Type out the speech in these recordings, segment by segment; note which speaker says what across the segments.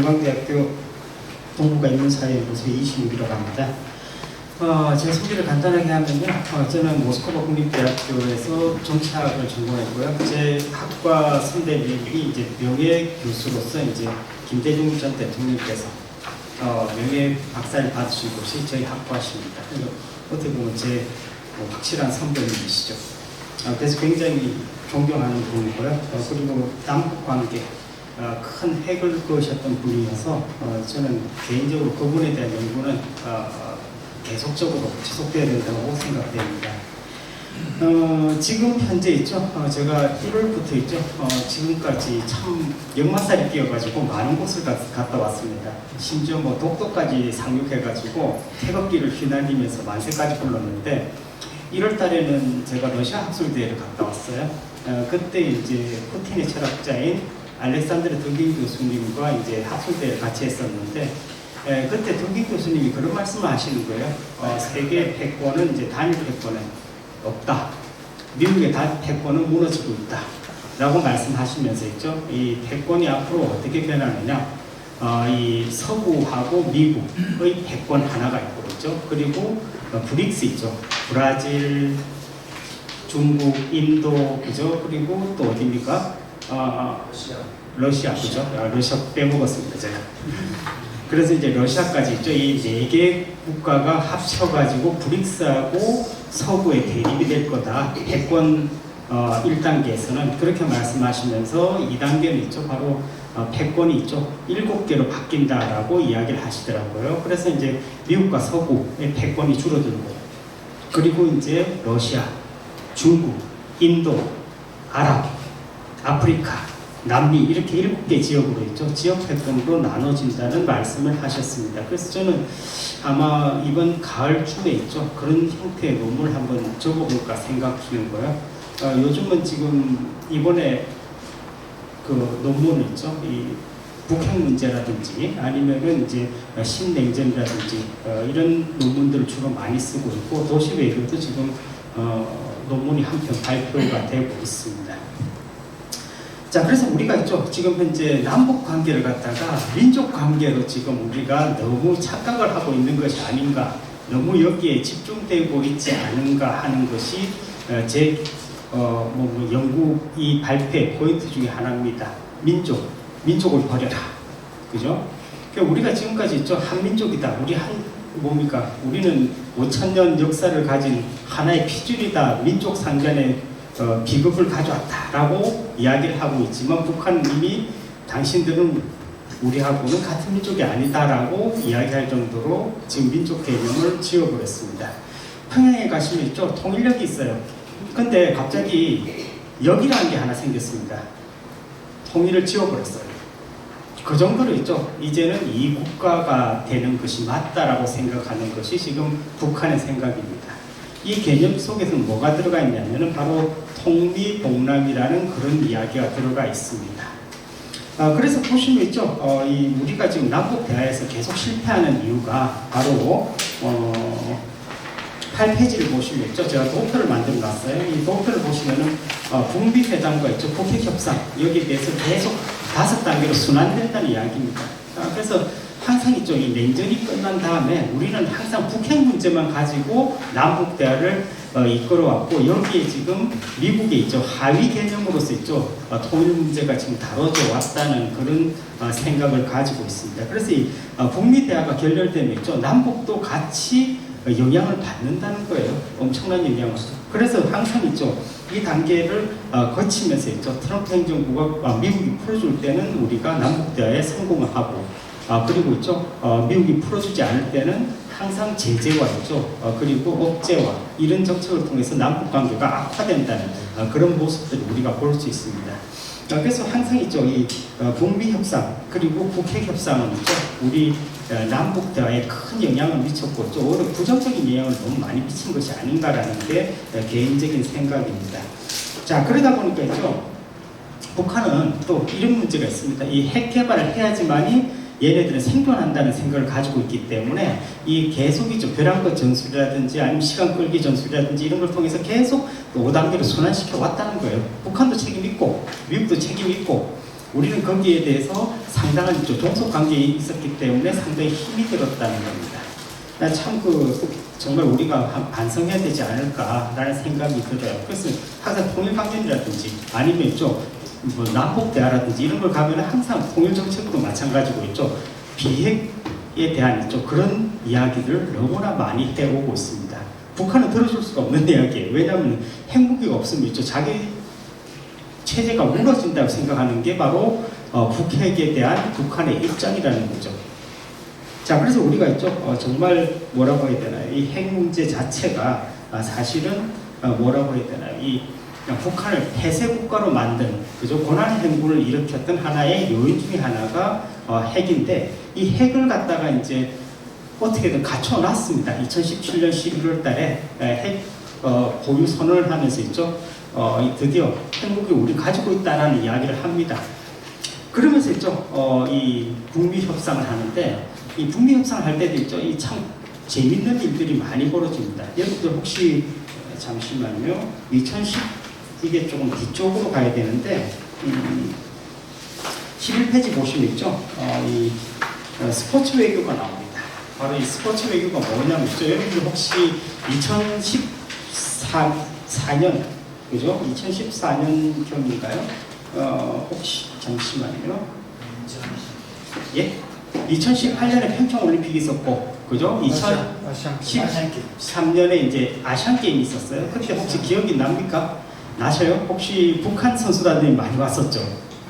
Speaker 1: 열방대학교 동부가 인문사회연구소 이신욱이라고 합니다. 제 소개를 간단하게 하면요. 저는 모스크바 국립대학교에서 정치학을 전공했고요. 제 학과 선배님이 이제 명예 교수로서 이제 김대중 전 대통령께서 명예 박사를 받으신 곳이 저희 학과십니다. 어떻게 보면 제 확실한 선배님이시죠. 그래서 굉장히 존경하는 분이고요. 그리고 남북 관계 큰 핵을 그으셨던 분이어서 저는 개인적으로 그분에 대한 연구는 계속적으로 지속돼야 된다고 생각됩니다. 지금 현재 있죠. 제가 1월부터 있죠. 지금까지 참 역마살이 끼어가지고 많은 곳을 갔다 왔습니다. 심지어 뭐 독도까지 상륙해가지고 태극기를 휘날리면서 만세까지 불렀는데 1월 달에는 제가 러시아 학술대회를 갔다 왔어요. 그때 이제 푸틴의 철학자인 알렉산드르 드긴 교수님과 이제 학술대회를 같이 했었는데 그때 드긴 교수님이 그런 말씀을 하시는 거예요. 세계 패권은 이제 단일 패권은 없다. 미국의 패권은 무너지고 있다. 라고 말씀하시면서 있죠. 이 패권이 앞으로 어떻게 변하느냐. 이 서구하고 미국의 패권 하나가 있고 있죠. 그리고 브릭스 있죠. 브라질, 중국, 인도, 그죠? 그리고 또 어디입니까? 러시아, 그죠? 러시아 빼먹었습니다, 제가. 그래서 이제 러시아까지 있죠. 이 4개 국가가 합쳐가지고 브릭스하고 서구의 대립이 될 거다. 패권 1단계에서는 그렇게 말씀하시면서 2단계는 있죠. 바로 패권이 있죠. 7개로 바뀐다라고 이야기를 하시더라고요. 그래서 이제 미국과 서구의 패권이 줄어들고, 그리고 이제 러시아, 중국, 인도, 아랍, 아프리카, 남미 이렇게 7개 지역으로 있죠. 지역 패권으로 나눠진다는 말씀을 하셨습니다. 그래서 저는 아마 이번 가을쯤에 있죠. 그런 형태의 논문을 한번 적어볼까 생각 중이고요. 요즘은 지금 이번에 그 논문 있죠. 이 북핵 문제라든지 아니면은 이제 신냉전이라든지 이런 논문들을 주로 많이 쓰고 있고, 도시 외교도 지금 논문이 한 편 발표가 되고 있습니다. 자, 그래서 우리가 있죠. 지금 현재 남북 관계를 갖다가 민족 관계로 지금 우리가 너무 착각을 하고 있는 것이 아닌가, 너무 여기에 집중되고 있지 않은가 하는 것이 제 연구 이 발표의 포인트 중에 하나입니다. 민족을 버려라. 그죠? 그러니까 우리가 지금까지 있죠. 한민족이다. 뭡니까? 우리는 5,000년 역사를 가진 하나의 피줄이다. 민족 상간의 비극을 가져왔다라고 이야기를 하고 있지만, 북한은 이미 당신들은 우리하고는 같은 민족이 아니다라고 이야기할 정도로 지금 민족 개념을 지워버렸습니다. 평양에 가시면 있죠. 통일력이 있어요. 근데 갑자기 역이라는 게 하나 생겼습니다. 통일을 지워버렸어요. 그 정도로 있죠. 이제는 이 국가가 되는 것이 맞다라고 생각하는 것이 지금 북한의 생각입니다. 이 개념 속에서는 뭐가 들어가 있냐면 바로 통미봉남이라는 그런 이야기가 들어가 있습니다. 그래서 보시면 있죠. 우리가 지금 남북 대화에서 계속 실패하는 이유가 바로 8페이지를 보시면 있죠. 제가 도표를 만들어 놨어요. 이 도표를 보시면은 북미 회담과 있죠. 북핵 협상, 여기에 대해서 계속 5단계로 순환된다는 이야기입니다. 그래서 항상 있죠. 이 냉전이 끝난 다음에 우리는 항상 북핵 문제만 가지고 남북 대화를 이끌어왔고, 여기에 지금 미국에 있죠. 하위 개념으로서 있죠. 통일 문제가 지금 다뤄져 왔다는 그런 생각을 가지고 있습니다. 그래서 이 북미 대화가 결렬되면 있죠. 남북도 같이 영향을 받는다는 거예요. 엄청난 영향을. 그래서 항상 있죠. 이 단계를 거치면서 있죠. 트럼프 행정부가 미국이 풀어줄 때는 우리가 남북 대화에 성공을 하고, 그리고 있죠. 미국이 풀어주지 않을 때는 항상 제재와 있죠. 그리고 억제와 이런 정책을 통해서 남북 관계가 악화된다는 그런 모습들을 우리가 볼 수 있습니다. 그래서 항상 있죠. 이 북미 협상 그리고 북핵 협상은 있죠. 우리 남북 대화에 큰 영향을 미쳤고, 좀 오히려 부정적인 영향을 너무 많이 미친 것이 아닌가라는 게 개인적인 생각입니다. 자, 그러다 보니까 있죠. 북한은 또 이런 문제가 있습니다. 이 핵 개발을 해야지만이 얘네들은 생존한다는 생각을 가지고 있기 때문에 이 계속이죠. 벼랑끝 전술이라든지 아니면 시간 끌기 전술이라든지 이런 걸 통해서 계속 5단계로 순환시켜 왔다는 거예요. 북한도 책임 있고 미국도 책임 있고 우리는 거기에 대해서 상당한 종속 관계에 있었기 때문에 상당히 힘이 들었다는 겁니다. 참 정말 우리가 반성해야 되지 않을까라는 생각이 들어요. 그래서 항상 통일강연이라든지 아니면 뭐 남북대화라든지 이런 걸 가면 항상 통일정책도 마찬가지고 있죠. 비핵에 대한 그런 이야기를 너무나 많이 해오고 있습니다. 북한은 들어줄 수가 없는 이야기예요. 왜냐하면 핵무기가 없으면 자기 체제가 무너진다고 생각하는 게 바로 북핵에 대한 북한의 입장이라는 거죠. 자, 그래서 우리가 정말 뭐라고 해야 되나요? 이 핵 문제 자체가 사실은 뭐라고 해야 되나요? 이 북한을 폐쇄 국가로 만든 고난 행군을 일으켰던 하나의 요인 중에 하나가 핵인데, 이 핵을 갖다가 이제 어떻게든 갖춰놨습니다. 2017년 11월 달에 핵 보유 선언을 하면서 드디어 핵무기 우리 가지고 있다라는 이야기를 합니다. 그러면서 이 북미 협상을 하는데, 이 북미 협상을 할 때도 이 참 재밌는 일들이 많이 벌어집니다. 여러분들 혹시 잠시만요. 이게 조금 뒤쪽으로 가야 되는데 11페이지 보시면 이 스포츠 외교가 나옵니다. 바로 이 스포츠 외교가 뭐냐면 여러분들 혹시 2014년 그죠? 2014년경인가요? 혹시 잠시만요. 예? 2018년에 평창올림픽이 있었고, 그죠? 2013년에 이제 아시안게임이 있었어요. 그때 혹시 기억이 납니까? 나셔요? 혹시 북한 선수단들이 많이 왔었죠?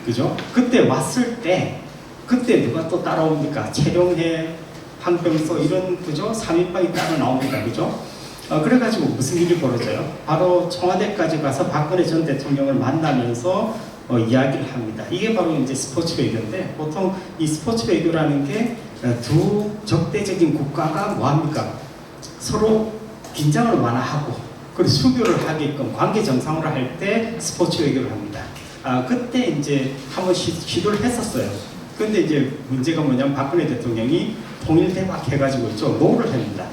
Speaker 1: 그죠? 그때 왔을 때, 그때 누가 또 따라옵니까? 최룡해, 한병서 이런, 그죠? 3인방이 따라 나옵니다. 그죠? 그래가지고 무슨 일이 벌어져요? 바로 청와대까지 가서 박근혜 전 대통령을 만나면서 이야기를 합니다. 이게 바로 이제 스포츠 외교인데, 보통 이 스포츠 외교라는 게 두 적대적인 국가가 뭐합니까? 서로 긴장을 완화하고 그리고 수교를 하게끔 관계 정상으로 할 때 스포츠 외교를 합니다. 그때 이제 한번 시도를 했었어요. 근데 이제 문제가 뭐냐면 박근혜 대통령이 통일 대박 해가지고 노를 합니다.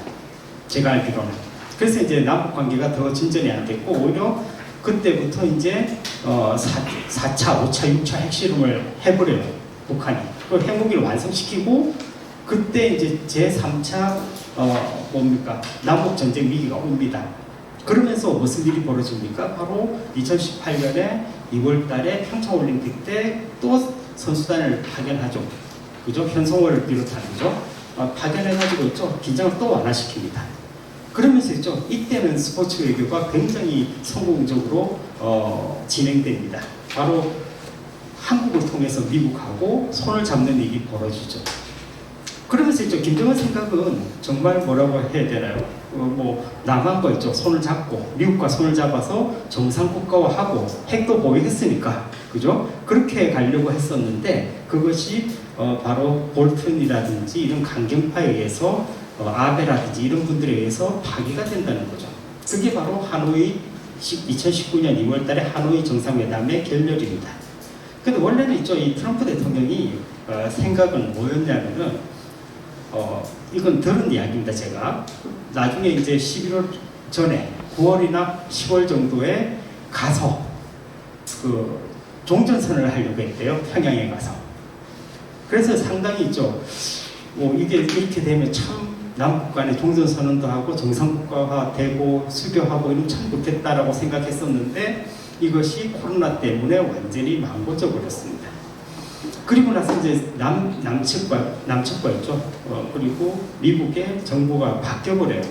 Speaker 1: 제가 알기로는. 그래서 이제 남북 관계가 더 진전이 안 됐고, 오히려 그때부터 이제 4차, 5차, 6차 핵실험을 해버려요. 북한이. 그 핵무기를 완성시키고, 그때 이제 제3차 남북 전쟁 위기가 옵니다. 그러면서 무슨 일이 벌어집니까? 바로 2018년에 2월 달에 평창올림픽 때 또 선수단을 파견하죠. 그죠? 현송월을 비롯한 거죠. 파견해가지고 긴장을 또 완화시킵니다. 그러면서 이때는 스포츠 외교가 굉장히 성공적으로 진행됩니다. 바로 한국을 통해서 미국하고 손을 잡는 일이 벌어지죠. 그러면서 김정은 생각은 정말 뭐라고 해야 되나요? 남한과 손을 잡고 미국과 손을 잡아서 정상국가화하고 핵도 보유했으니까, 그죠? 그렇게 가려고 했었는데, 그것이 바로 볼튼이라든지 이런 강경파에 의해서 아베라든지 이런 분들에 의해서 파기가 된다는 거죠. 그게 바로 하노이 2019년 2월 달에 하노이 정상회담의 결렬입니다. 근데 원래는 이 트럼프 대통령이 생각은 뭐였냐면은 이건 들은 이야기입니다. 제가 나중에 이제 11월 전에 9월이나 10월 정도에 가서 종전선언을 하려고 했대요. 평양에 가서. 그래서 상당히 이게 이렇게 되면 참 남북 간에 종전선언도 하고 정상국가화 되고 수교하고 이런 참 좋겠다라고 생각했었는데, 이것이 코로나 때문에 완전히 망고져 버렸습니다. 그리고 나서 이제 남측과 있죠. 그리고 미국의 정부가 바뀌어버려요.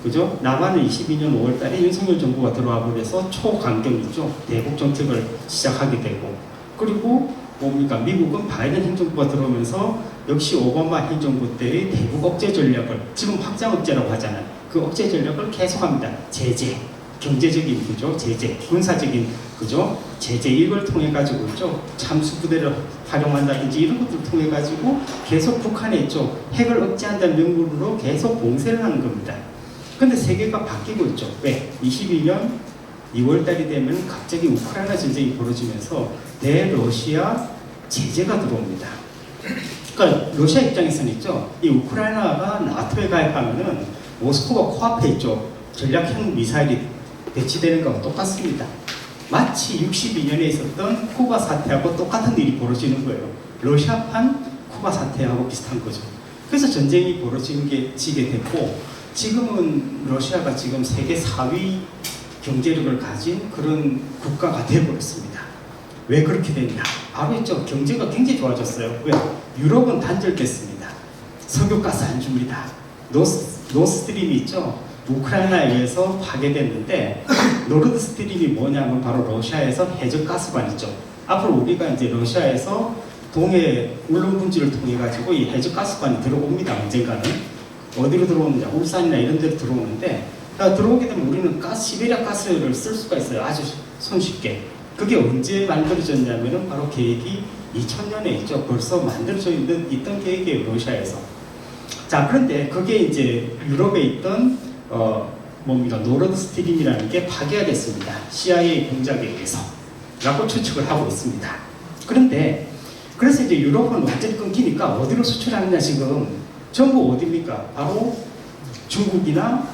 Speaker 1: 그죠? 남한은 22년 5월달에 윤석열 정부가 들어와 버려서 초강경이죠. 대북 정책을 시작하게 되고, 그리고 미국은 바이든 행정부가 들어오면서 역시 오바마 행정부 때의 대북 억제 전략을, 지금 확장 억제라고 하잖아요. 그 억제 전략을 계속합니다. 제재, 경제적인 제재, 군사적인 제재, 이걸 통해 가지고 잠수부대를 활용한다든지 이런 것들을 통해 가지고 계속 북한에 핵을 억제한다는 명분으로 계속 봉쇄를 하는 겁니다. 근데 세계가 바뀌고 있죠. 왜? 22년 2월 달이 되면 갑자기 우크라이나 전쟁이 벌어지면서 대러시아 제재가 들어옵니다. 그러니까 러시아 입장에서는 이 우크라이나가 나토에 가입하면은 모스크바 코앞에 전략형 미사일이 배치되는 거와 똑같습니다. 마치 62년에 있었던 쿠바 사태하고 똑같은 일이 벌어지는 거예요. 러시아판 쿠바 사태하고 비슷한 거죠. 그래서 전쟁이 벌어지게 됐고, 지금은 러시아가 지금 세계 4위 경제력을 가진 그런 국가가 되어버렸습니다. 왜 그렇게 됐냐? 바로 있죠. 경제가 굉장히 좋아졌어요. 왜? 유럽은 단절됐습니다. 석유가스 안 줍니다. 노스트림이 있죠. 우크라이나에 의해서 파괴됐는데, 노르드스트림이 뭐냐면 바로 러시아에서 해적가스관 있죠. 앞으로 우리가 이제 러시아에서 동해 울릉분지를 통해 가지고 이 해적가스관이 들어옵니다. 언젠가는. 어디로 들어오느냐? 울산이나 이런 데로 들어오는데, 들어오게 되면 우리는 시베리아 가스를 쓸 수가 있어요. 아주 손쉽게. 그게 언제 만들어졌냐면은 바로 계획이 2000년에 있죠. 벌써 만들어져 있던 계획이에요. 러시아에서. 자, 그런데 그게 이제 유럽에 있던 노르드 스트림이라는 게 파괴가 됐습니다. CIA 공작에 의해서 라고 추측을 하고 있습니다. 그런데 그래서 이제 유럽은 완전히 끊기니까 어디로 수출하느냐 지금 전부 어디입니까? 바로 중국이나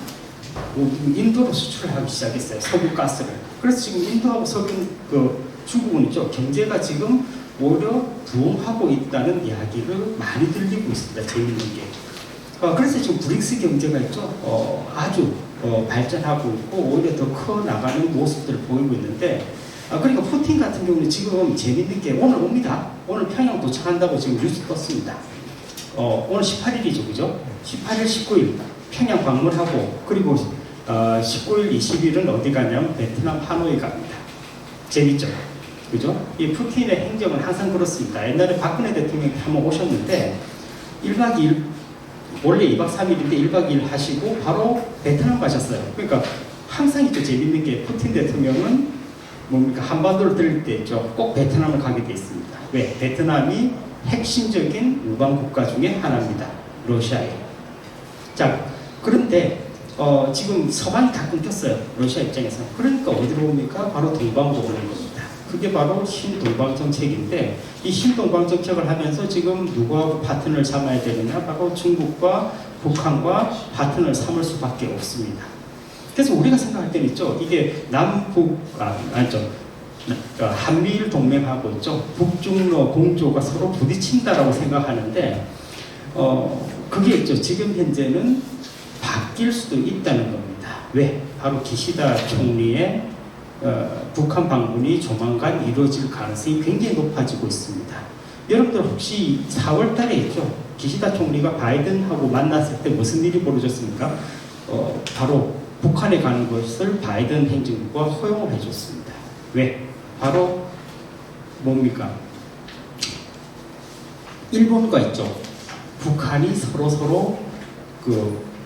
Speaker 1: 인도로 수출을 하기 시작했어요. 석유 가스를. 그래서 지금 인도하고 중국은 있죠. 경제가 지금 오히려 부흥하고 있다는 이야기를 많이 들리고 있습니다. 재밌는 게. 그래서 지금 브릭스 경제가 있죠. 아주 발전하고 있고 오히려 더 커 나가는 모습들을 보이고 있는데, 그러니까 푸틴 같은 경우는 지금 재밌는 게 오늘 옵니다. 오늘 평양 도착한다고 지금 뉴스 떴습니다. 오늘 18일이죠, 그죠? 18일, 19일 평양 방문하고, 그리고 19일, 20일은 어디 가냐면 베트남 하노이 갑니다. 재밌죠? 그죠? 이 푸틴의 행정은 항상 그렇습니다. 옛날에 박근혜 대통령이 한번 오셨는데 1박 2일, 원래 2박 3일인데 1박 2일 하시고 바로 베트남 가셨어요. 그러니까 항상 있죠. 재밌는 게 푸틴 대통령은 한반도를 들릴 때 있죠. 꼭 베트남을 가게 돼 있습니다. 왜? 베트남이 핵심적인 우방 국가 중에 하나입니다. 러시아에. 자, 그런데 지금 서방이 다 끊겼어요. 러시아 입장에서. 그러니까 어디로 옵니까? 바로 동방으로 오는 겁니다. 그게 바로 신동방 정책인데, 이 신동방 정책을 하면서 지금 누구하고 파트너를 삼아야 되느냐? 바로 중국과 북한과 파트너를 삼을 수밖에 없습니다. 그래서 우리가 생각할 때는 있죠. 이게 한미일 동맹하고 있죠. 북중러 공조가 서로 부딪힌다라고 생각하는데, 그게 있죠. 지금 현재는 바뀔 수도 있다는 겁니다. 왜? 바로 기시다 총리의 북한 방문이 조만간 이루어질 가능성이 굉장히 높아지고 있습니다. 여러분들 혹시 4월 달에 있죠. 기시다 총리가 바이든하고 만났을 때 무슨 일이 벌어졌습니까? 바로 북한에 가는 것을 바이든 행정부가 허용을 해줬습니다. 왜? 바로 뭡니까? 일본과 있죠. 북한이 서로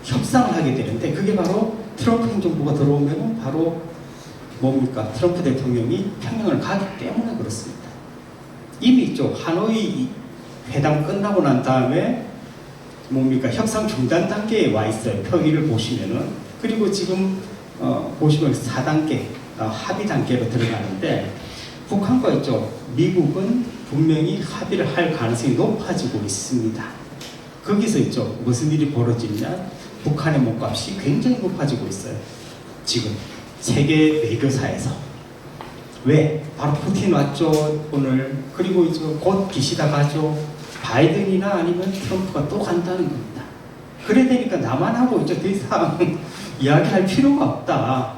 Speaker 1: 협상을 하게 되는데, 그게 바로 트럼프 행정부가 들어오면 바로 뭡니까? 트럼프 대통령이 평양을 가기 때문에 그렇습니다. 이미 있죠. 하노이 회담 끝나고 난 다음에 협상 중단 단계에 와 있어요. 표의를 보시면은. 그리고 지금 보시면 4단계 합의 단계로 들어가는데, 북한과 있죠. 미국은 분명히 합의를 할 가능성이 높아지고 있습니다. 거기서 있죠. 무슨 일이 벌어지냐? 북한의 몸값이 굉장히 높아지고 있어요. 지금 세계 외교사에서. 왜? 바로 푸틴 왔죠, 오늘. 그리고 이제 곧 기시다 가죠. 바이든이나 아니면 트럼프가 또 간다는 겁니다. 그래 되니까 남한하고 이제 더 이상 이야기할 필요가 없다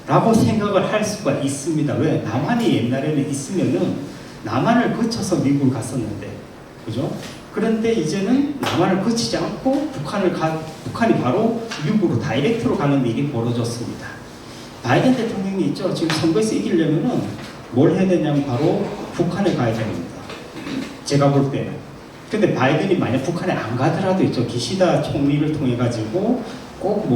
Speaker 1: 라고 생각을 할 수가 있습니다. 왜? 남한이 옛날에는 있으면은 남한을 거쳐서 미국을 갔었는데, 그죠? 그런데 이제는 남한을 거치지 않고 북한이 바로 미국으로 다이렉트로 가는 일이 벌어졌습니다. 바이든 대통령이 있죠. 지금 선거에서 이기려면은 뭘 해야 되냐면 바로 북한에 가야 됩니다. 제가 볼 때는. 근데 바이든이 만약 북한에 안 가더라도 있죠. 기시다 총리를 통해 가지고 꼭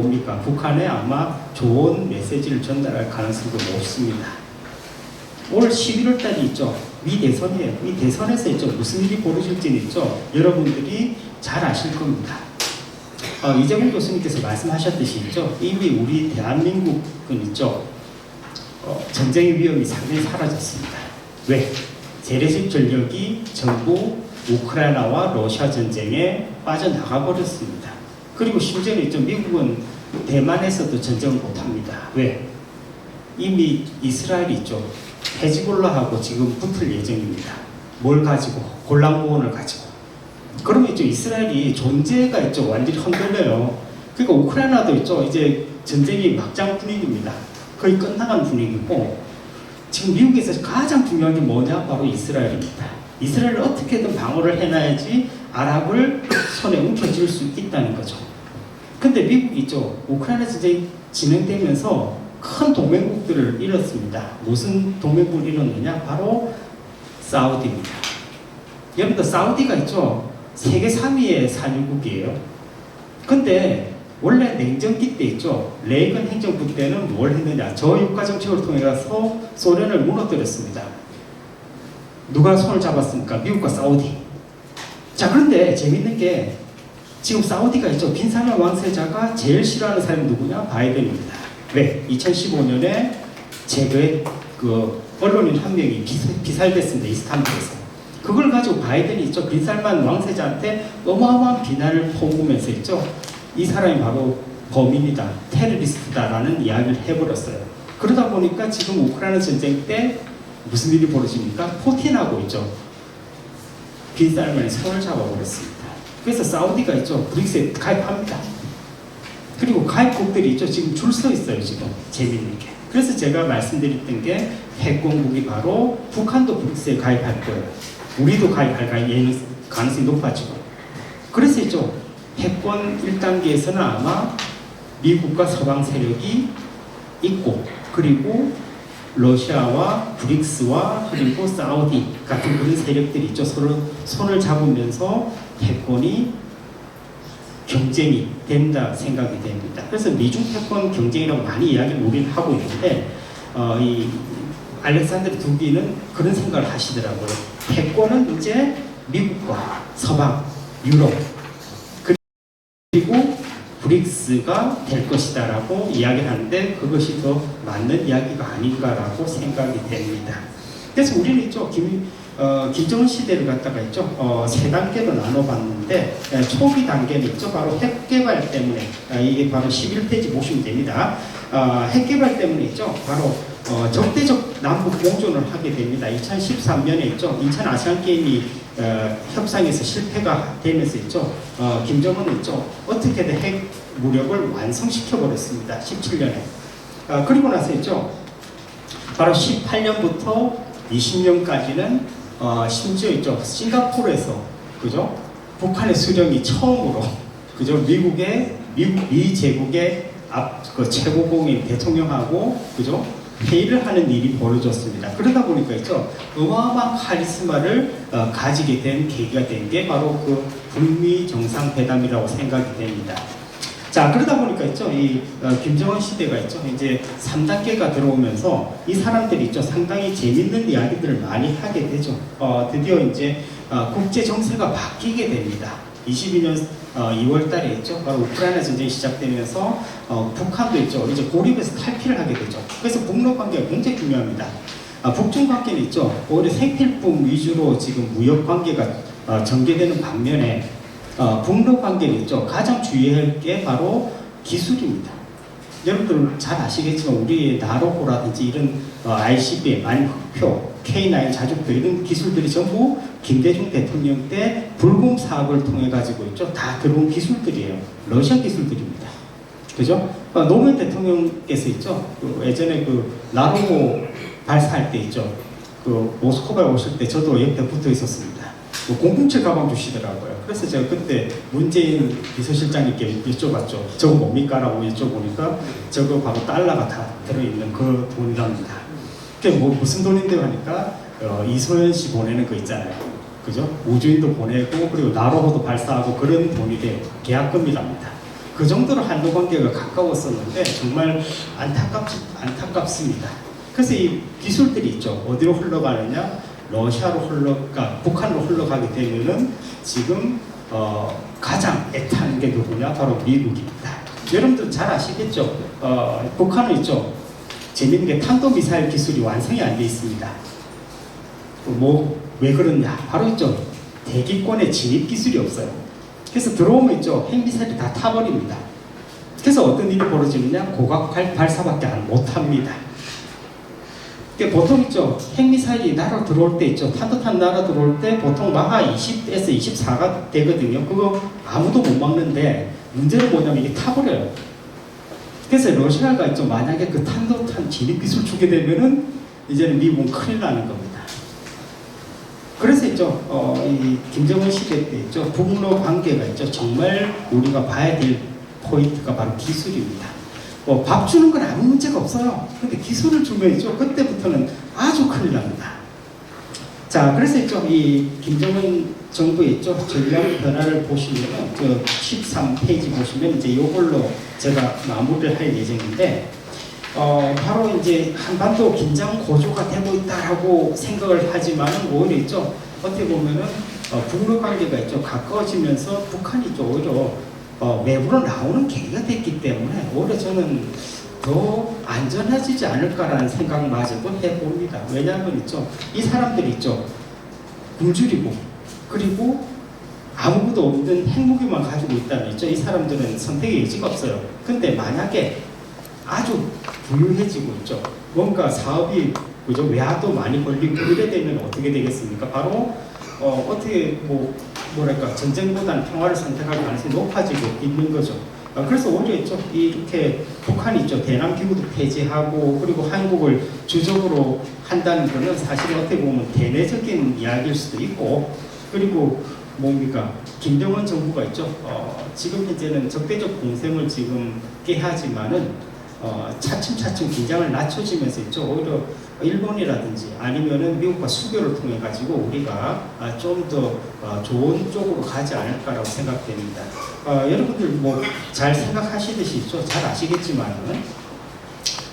Speaker 1: 북한에 아마 좋은 메시지를 전달할 가능성도 높습니다. 올 11월 달이 있죠. 미 대선이에요. 미 대선에서 있죠. 무슨 일이 벌어질지는 있죠. 여러분들이 잘 아실 겁니다. 이재명 교수님께서 말씀하셨듯이 있죠. 이미 우리 대한민국은 있죠. 전쟁의 위험이 상당히 사라졌습니다. 왜? 재래식 전력이 전부 우크라이나와 러시아 전쟁에 빠져나가 버렸습니다. 그리고 심지어는 있죠. 미국은 대만에서도 전쟁을 못합니다. 왜? 이미 이스라엘이 있죠. 헤즈볼라하고 지금 붙을 예정입니다. 뭘 가지고? 골란고원을 가지고. 그러면 있죠. 이스라엘이 존재가 있죠. 완전히 흔들려요. 그러니까 우크라이나도 있죠. 이제 전쟁이 막장 분위기입니다. 거의 끝나가는 분위기고, 지금 미국에서 가장 중요한 게 뭐냐? 바로 이스라엘입니다. 이스라엘을 어떻게든 방어를 해놔야지 아랍을 손에 움켜쥘 수 있다는 거죠. 근데 미국이 있죠. 우크라이나 전쟁이 진행되면서 큰 동맹국들을 잃었습니다. 무슨 동맹국을 잃었느냐? 바로 사우디입니다. 여러분들 사우디가 있죠. 세계 3위의 산유국이에요. 근데 원래 냉전기 때 있죠. 레이건 행정부 때는 뭘 했느냐? 저유가 정책을 통해서 소련을 무너뜨렸습니다. 누가 손을 잡았습니까? 미국과 사우디. 자, 그런데 재밌는 게 지금 사우디가 있죠. 빈살만 왕세자가 제일 싫어하는 사람이 누구냐? 바이든입니다. 왜? 2015년에 제거의 그 언론인 한 명이 비살됐습니다. 이스탄불에서. 그걸 가지고 바이든이 있죠. 빈살만 왕세자한테 어마어마한 비난을 퍼부으면서 있죠. 이 사람이 바로 범인이다, 테러리스트다라는 이야기를 해버렸어요. 그러다 보니까 지금 우크라이나 전쟁 때 무슨 일이 벌어집니까? 푸틴하고 있죠. 빈살만이 손을 잡아버렸습니다. 그래서 사우디가 있죠. 브릭스에 가입합니다. 그리고 가입국들이 있죠. 지금 줄 서 있어요. 지금 재미있는 게. 그래서 제가 말씀드렸던 게 핵공국이 바로 북한도 브릭스에 가입할 거예요. 우리도 가입할 가능성이 높아지고. 그래서 있죠. 핵권 1단계에서는 아마 미국과 서방 세력이 있고, 그리고 러시아와 브릭스와 그리고 사우디 같은 그런 세력들이 있죠. 서로 손을 잡으면서 패권이 경쟁이 된다 생각이 됩니다. 그래서 미중 패권 경쟁이라고 많이 이야기를 우리는 하고 있는데 이 알렉산드르 두기는 그런 생각을 하시더라고요. 패권은 이제 미국과 서방, 유럽 그리고 브릭스가 될 것이다라고 이야기를 하는데 그것이 더 맞는 이야기가 아닌가라고 생각이 됩니다. 그래서 우리는 있죠. 김정은 시대를 갖다가 있죠. 세 단계로 나눠봤는데 초기 단계는 있죠. 바로 핵 개발 때문에 이게 바로 11페이지 보시면 됩니다. 핵 개발 때문에 있죠. 바로 적대적 남북 공존을 하게 됩니다. 2013년에 있죠. 인천 아시안 게임이 협상에서 실패가 되면서 있죠. 김정은은 있죠. 어떻게든 핵 무력을 완성시켜 버렸습니다. 17년에. 그리고 나서 있죠. 바로 18년부터 20년까지는 심지어 있죠. 싱가포르에서 그죠? 북한의 수령이 처음으로 그죠? 미 제국의 그 최고공인 대통령하고 그죠? 회의를 하는 일이 벌어졌습니다. 그러다 보니까 있죠. 어마어마한 카리스마를 가지게 된 계기가 된 게 바로 그 북미 정상회담이라고 생각이 됩니다. 자, 그러다 보니까 있죠. 이 김정은 시대가 있죠. 이제 3단계가 들어오면서 이 사람들이 있죠. 상당히 재밌는 이야기들을 많이 하게 되죠. 드디어 이제 국제 정세가 바뀌게 됩니다. 22년 2월 달에 있죠. 바로 우크라이나 전쟁이 시작되면서 북한도 있죠. 이제 고립에서 탈피를 하게 되죠. 그래서 북러 관계가 굉장히 중요합니다. 북중 관계는 있죠. 오히려 생필품 위주로 지금 무역 관계가 전개되는 반면에 북러 관계는 있죠. 가장 주의할 게 바로 기술입니다. 여러분들 잘 아시겠지만 우리 나로호라든지 이런 ICBM, 아니면 흑표, K9 자주포 이런 기술들이 전부 김대중 대통령 때 불금 사업을 통해 가지고 있죠. 다 들어온 기술들이에요. 러시아 기술들입니다. 그죠? 노무현 대통령께서 있죠. 예전에 그 나로호 발사할 때 있죠. 그 모스크바에 오실 때 저도 옆에 붙어 있었습니다. 007 가방 주시더라고요. 그래서 제가 그때 문재인 비서실장님께 여쭤봤죠. 저거 뭡니까? 라고 여쭤보니까 저거 바로 달러가 다 들어있는 그 돈이랍니다. 그게 뭐 무슨 돈인데 하니까 이소연 씨 보내는 거 있잖아요. 그죠? 우주인도 보내고 그리고 나로호도 발사하고 그런 돈이 돼요. 계약금이랍니다. 그 정도로 한일 관계가 가까웠었는데 정말 안타깝습니다. 그래서 이 기술들이 있죠. 어디로 흘러가느냐? 러시아로 북한으로 흘러가게 되면은 지금 가장 애타는 게 누구냐? 바로 미국입니다. 여러분들 잘 아시겠죠? 북한은 있죠. 재밌는 게 탄도미사일 기술이 완성이 안 돼 있습니다. 왜 그러냐? 바로 있죠. 대기권에 진입 기술이 없어요. 그래서 들어오면 있죠. 핵미사일이 다 타버립니다. 그래서 어떤 일이 벌어지느냐? 고각 발사밖에 못 합니다. 보통 있죠. 핵미사일이 날아 들어올 때 있죠. 탄도탄 날아 들어올 때 보통 마하 20에서 24가 되거든요. 그거 아무도 못 막는데 문제는 뭐냐면 이게 타버려요. 그래서 러시아가 있죠. 만약에 그 탄도탄 진입 기술 주게 되면은 이제는 미국은 큰일 나는 겁니다. 그래서 있죠. 이 김정은 시대 때 있죠. 북러 관계가 있죠. 정말 우리가 봐야 될 포인트가 바로 기술입니다. 밥 주는 건 아무 문제가 없어요. 근데 기술을 주면 있죠. 그때부터는 아주 큰일 납니다. 자, 그래서 있죠. 이 김정은 정부에 있죠. 전략 변화를 보시면은 저 13페이지 보시면 이제 이걸로 제가 마무리를 할 예정인데, 바로 이제 한반도 긴장 고조가 되고 있다라고 생각을 하지만은 오히려 있죠. 어떻게 보면은 북러 관계가 있죠. 가까워지면서 북한이 있죠. 오히려 외부로 나오는 계기가 됐기 때문에 오히려 저는 더 안전해지지 않을까라는 생각마저도 해봅니다. 왜냐하면 있죠. 이 사람들이 있죠. 굶주리고 그리고 아무것도 없는 핵무기만 가지고 있다면 있죠. 이 사람들은 선택의 여지가 없어요. 근데 만약에 아주 부유해지고 있죠. 뭔가 사업이 그죠 외화도 많이 걸리고 이래 되면 어떻게 되겠습니까? 바로 어떻게 뭐랄까 전쟁보다는 평화를 선택할 가능성이 높아지고 있는 거죠. 그래서 오히려 있죠. 이렇게 북한이 있죠. 대남 기구도 폐지하고 그리고 한국을 주적으로 한다는 것은 사실 어떻게 보면 대내적인 이야기일 수도 있고 그리고 뭡니까 김정은 정부가 있죠. 지금 현재는 적대적 공세를 지금 깨하지만은 차츰차츰 긴장을 낮춰지면서 있죠. 오히려 일본이라든지 아니면은 미국과 수교를 통해 가지고 우리가 좀 더 좋은 쪽으로 가지 않을까라고 생각됩니다. 여러분들 뭐 잘 생각하시듯이 있죠. 잘 아시겠지만은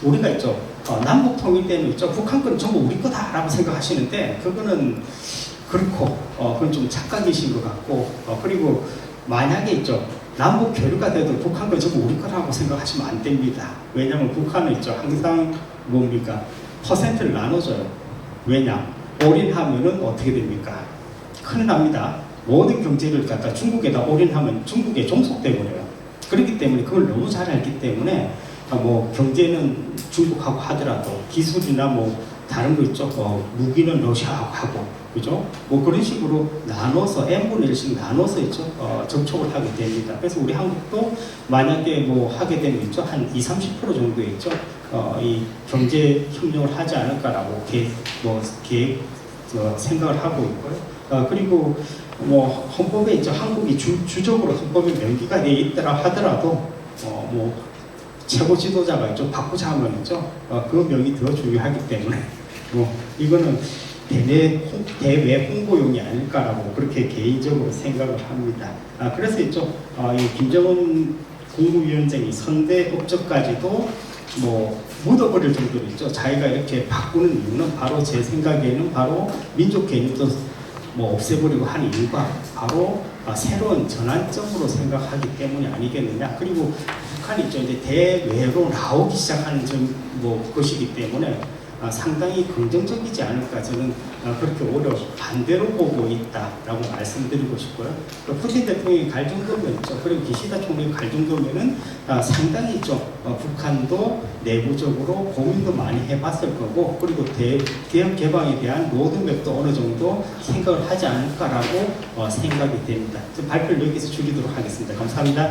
Speaker 1: 우리가 있죠. 남북 통일 때는 있죠. 북한 건 전부 우리 거다라고 생각하시는데 그거는 그렇고 그건 좀 착각이신 것 같고 그리고 만약에 있죠. 남북 교류가 돼도 북한 건 전부 우리 거라고 생각하시면 안 됩니다. 왜냐하면 북한은 있죠. 항상 뭡니까? 퍼센트를 나눠줘요. 왜냐? 올인하면은 어떻게 됩니까? 큰일 납니다. 모든 경제를 갖다 중국에다 올인하면 중국에 종속돼버려요. 그렇기 때문에 그걸 너무 잘 알기 때문에 뭐 경제는 중국하고 하더라도 기술이나 뭐 다른 거 있죠. 무기는 러시아하고 하고 그죠? 뭐 그런 식으로 나눠서 n분의 1씩 나눠서 있죠. 접촉을 하게 됩니다. 그래서 우리 한국도 만약에 뭐 하게 되면 있죠. 한 20-30% 정도 있죠. 이 경제 협력을 하지 않을까라고 생각을 하고 있고요. 그리고 뭐 헌법에 있죠. 한국이 주적으로 헌법에 명기가 되어 있더라 하더라도 뭐 최고 지도자가 있죠. 바꾸자 하면 있죠. 그 명이 더 중요하기 때문에 뭐 이거는 대외 홍보용이 아닐까라고 그렇게 개인적으로 생각을 합니다. 그래서 있죠. 이 김정은 국무위원장이 선대 업적까지도 뭐 묻어버릴 정도로 있죠. 자기가 이렇게 바꾸는 이유는 바로 제 생각에는 바로 민족 개념도 뭐 없애버리고 한 이유가 바로 새로운 전환점으로 생각하기 때문이 아니겠느냐. 그리고 북한이 있죠. 이제 대외로 나오기 시작하는 것이기 때문에 상당히 긍정적이지 않을까 저는 그렇게 오히려 반대로 보고 있다라고 말씀드리고 싶고요. 푸틴 대통령이 갈 정도면 있죠. 그리고 기시다 총리가 갈 정도면은 상당히 있죠. 북한도 내부적으로 고민도 많이 해봤을 거고 그리고 개혁 개방에 대한 로드맵도 어느 정도 생각을 하지 않을까라고 생각이 됩니다. 발표를 여기서 줄이도록 하겠습니다. 감사합니다.